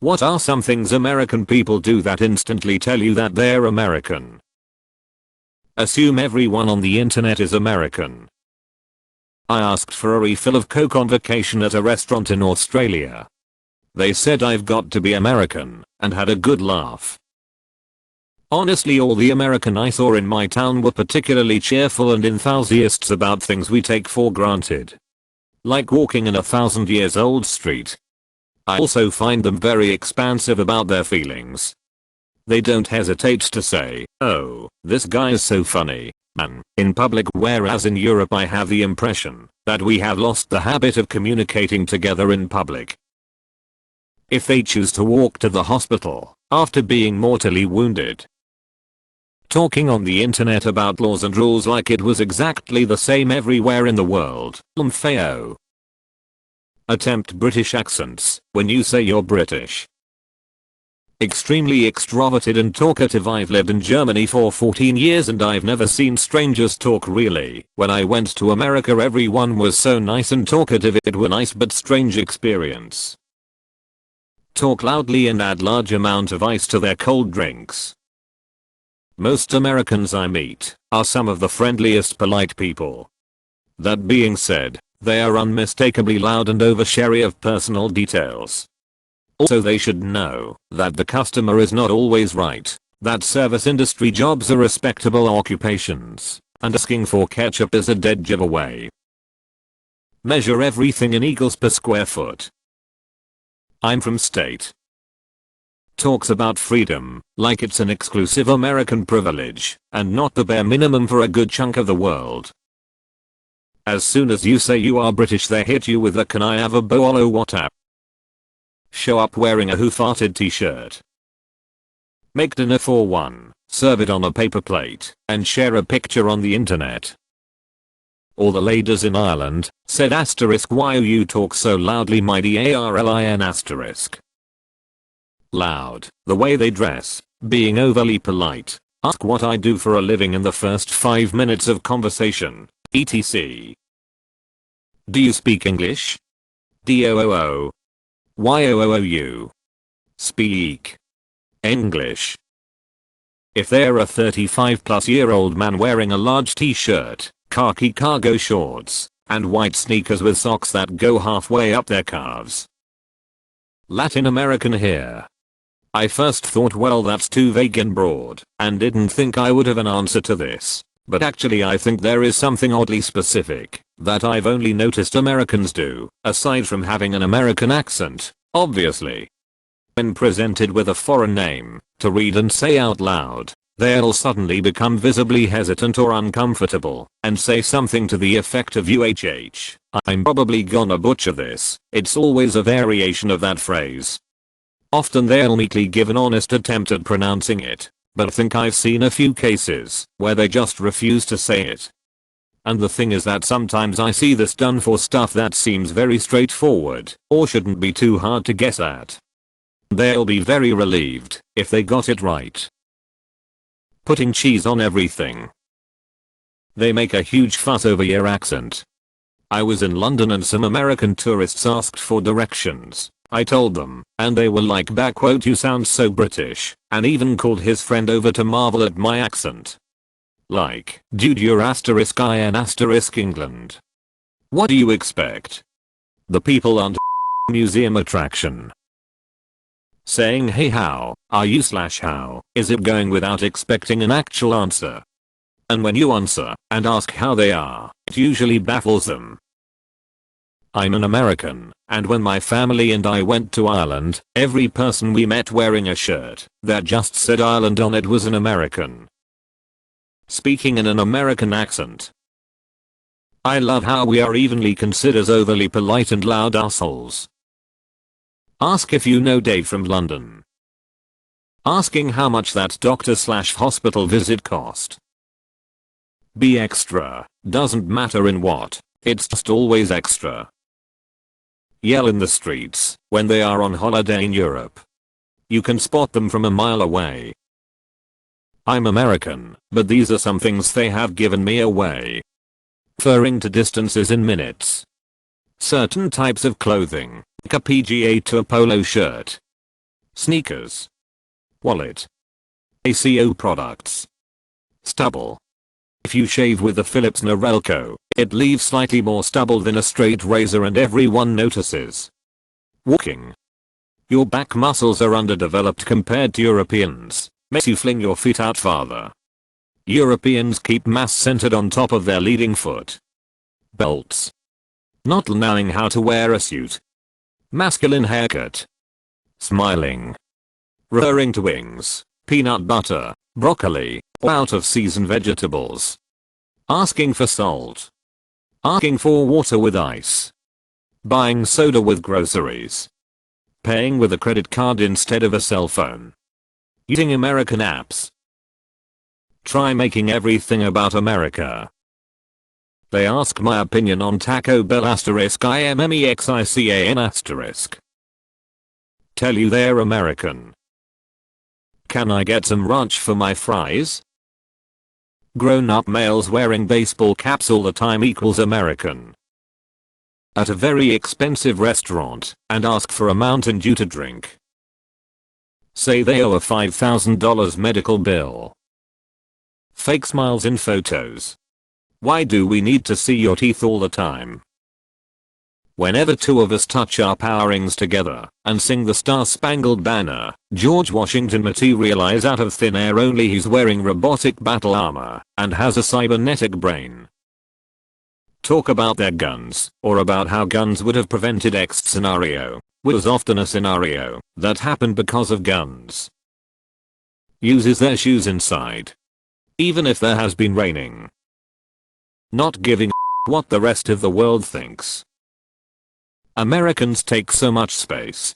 What are some things American people do that instantly tell you that they're American? Assume everyone on the internet is American. I asked for a refill of Coke on vacation at a restaurant in Australia. They said I've got to be American, and had a good laugh. Honestly, all the American I saw in my town were particularly cheerful and enthusiasts about things we take for granted. Like walking in a 1,000-years-old street. I also find them very expansive about their feelings. They don't hesitate to say, "Oh, this guy is so funny, man," in public, whereas in Europe I have the impression that we have lost the habit of communicating together in public. If they choose to walk to the hospital after being mortally wounded. Talking on the internet about laws and rules like it was exactly the same everywhere in the world. LMFAO. Attempt British accents when you say you're British. Extremely extroverted and talkative. I've lived in Germany for 14 years and I've never seen strangers talk really. When I went to America everyone was so nice and talkative. It was a nice but strange experience. Talk loudly and add large amount of ice to their cold drinks. Most Americans I meet are some of the friendliest, polite people. That being said, they are unmistakably loud and oversharing of personal details. Also, they should know that the customer is not always right, that service industry jobs are respectable occupations, and asking for ketchup is a dead giveaway. Measure everything in equals per square foot. I'm from state. Talks about freedom like it's an exclusive American privilege and not the bare minimum for a good chunk of the world. As soon as you say you are British they hit you with a "Can I have a bolo WhatsApp?" Show up wearing a "Who Farted" t-shirt. Make dinner for one, serve it on a paper plate, and share a picture on the internet. All the ladies in Ireland said "Why you talk so loudly my darlin asterisk." Loud, the way they dress, being overly polite, ask what I do for a living in the first 5 minutes of conversation, etc. Do you speak English? DOOO. YOOOU. Speak English. If they're a 35-plus-year-old man wearing a large t-shirt, khaki cargo shorts, and white sneakers with socks that go halfway up their calves. Latin American here. I first thought, well, that's too vague and broad, and didn't think I would have an answer to this. But actually I think there is something oddly specific that I've only noticed Americans do, aside from having an American accent, obviously. When presented with a foreign name to read and say out loud, they'll suddenly become visibly hesitant or uncomfortable and say something to the effect of "UHH, I'm probably gonna butcher this." It's always a variation of that phrase. Often they'll meekly give an honest attempt at pronouncing it, but I think I've seen a few cases where they just refuse to say it. And the thing is that sometimes I see this done for stuff that seems very straightforward or shouldn't be too hard to guess at. They'll be very relieved if they got it right. Putting cheese on everything. They make a huge fuss over your accent. I was in London and some American tourists asked for directions. I told them, and they were like, "You sound so British," and even called his friend over to marvel at my accent. Like, dude, you're *IN* England. What do you expect? The people aren't a museum attraction. Saying "Hey, how are you / how is it going" without expecting an actual answer. And when you answer and ask how they are, it usually baffles them. I'm an American, and when my family and I went to Ireland, every person we met wearing a shirt that just said Ireland on it was an American. Speaking in an American accent. I love how we are evenly considered overly polite and loud assholes. Ask if you know Dave from London. Asking how much that doctor/hospital visit cost. Be extra, doesn't matter in what, it's just always extra. Yell in the streets when they are on holiday in Europe. You can spot them from a mile away. I'm American, but these are some things they have given me away. Referring to distances in minutes. Certain types of clothing, like a PGA to a polo shirt. Sneakers. Wallet. ACO products. Stubble. If you shave with the Philips Norelco, it leaves slightly more stubble than a straight razor and everyone notices. Walking. Your back muscles are underdeveloped compared to Europeans. Makes you fling your feet out farther. Europeans keep mass centered on top of their leading foot. Belts. Not knowing how to wear a suit. Masculine haircut. Smiling. Referring to wings, peanut butter, broccoli, or out of season vegetables. Asking for salt. Asking for water with ice. Buying soda with groceries. Paying with a credit card instead of a cell phone. Using American apps. Try making everything about America. They ask my opinion on Taco Bell *IMMEXICAN*. Tell you they're American. Can I get some ranch for my fries? Grown-up males wearing baseball caps all the time equals American. At a very expensive restaurant and ask for a Mountain Dew to drink. Say they owe a $5,000 medical bill. Fake smiles in photos. Why do we need to see your teeth all the time? Whenever two of us touch our power rings together and sing the Star-Spangled Banner, George Washington materialize out of thin air, only he's wearing robotic battle armor and has a cybernetic brain. Talk about their guns or about how guns would have prevented X scenario, which was often a scenario that happened because of guns. Uses their shoes inside. Even if there has been raining. Not giving a what the rest of the world thinks. Americans take so much space.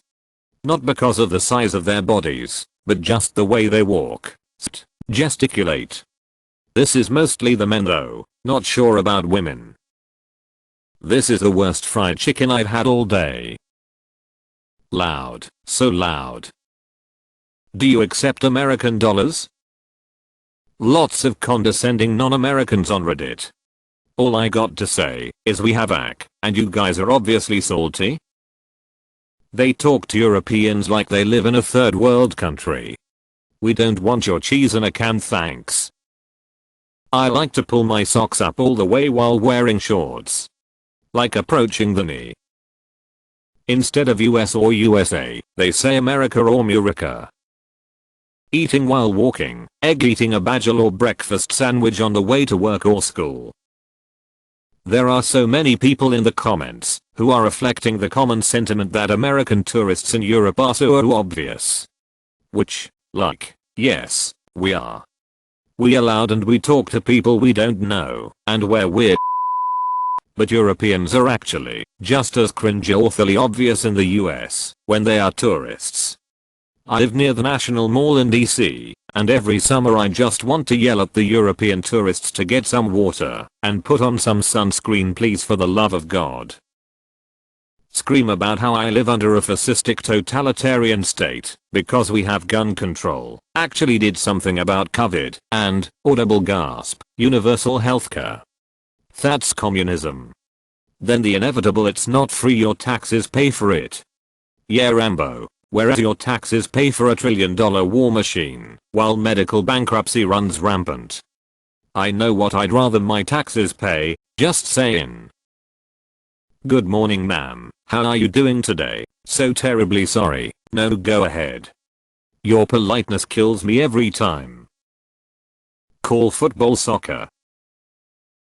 Not because of the size of their bodies, but just the way they walk, gesticulate. This is mostly the men though, not sure about women. This is the worst fried chicken I've had all day. Loud, so loud. Do you accept American dollars? Lots of condescending non-Americans on Reddit. All I got to say is we have AC, and you guys are obviously salty. They talk to Europeans like they live in a third world country. We don't want your cheese in a can, thanks. I like to pull my socks up all the way while wearing shorts. Like approaching the knee. Instead of US or USA, they say America or Murica. Eating while walking, egg eating a bagel or breakfast sandwich on the way to work or school. There are so many people in the comments who are reflecting the common sentiment that American tourists in Europe are so obvious. Which, like, yes, we are. We are loud and we talk to people we don't know, and we're weird. But Europeans are actually just as cringe-awfully obvious in the US when they are tourists. I live near the National Mall in DC, and every summer I just want to yell at the European tourists to get some water and put on some sunscreen, please, for the love of God. Scream about how I live under a fascistic totalitarian state because we have gun control, actually did something about COVID, and, audible gasp, universal healthcare. That's communism. Then the inevitable, it's not free, your taxes pay for it. Yeah, Rambo. Whereas your taxes pay for $1 trillion war machine, while medical bankruptcy runs rampant. I know what I'd rather my taxes pay, just saying. Good morning, ma'am. How are you doing today? So terribly sorry. No, go ahead. Your politeness kills me every time. Call football soccer.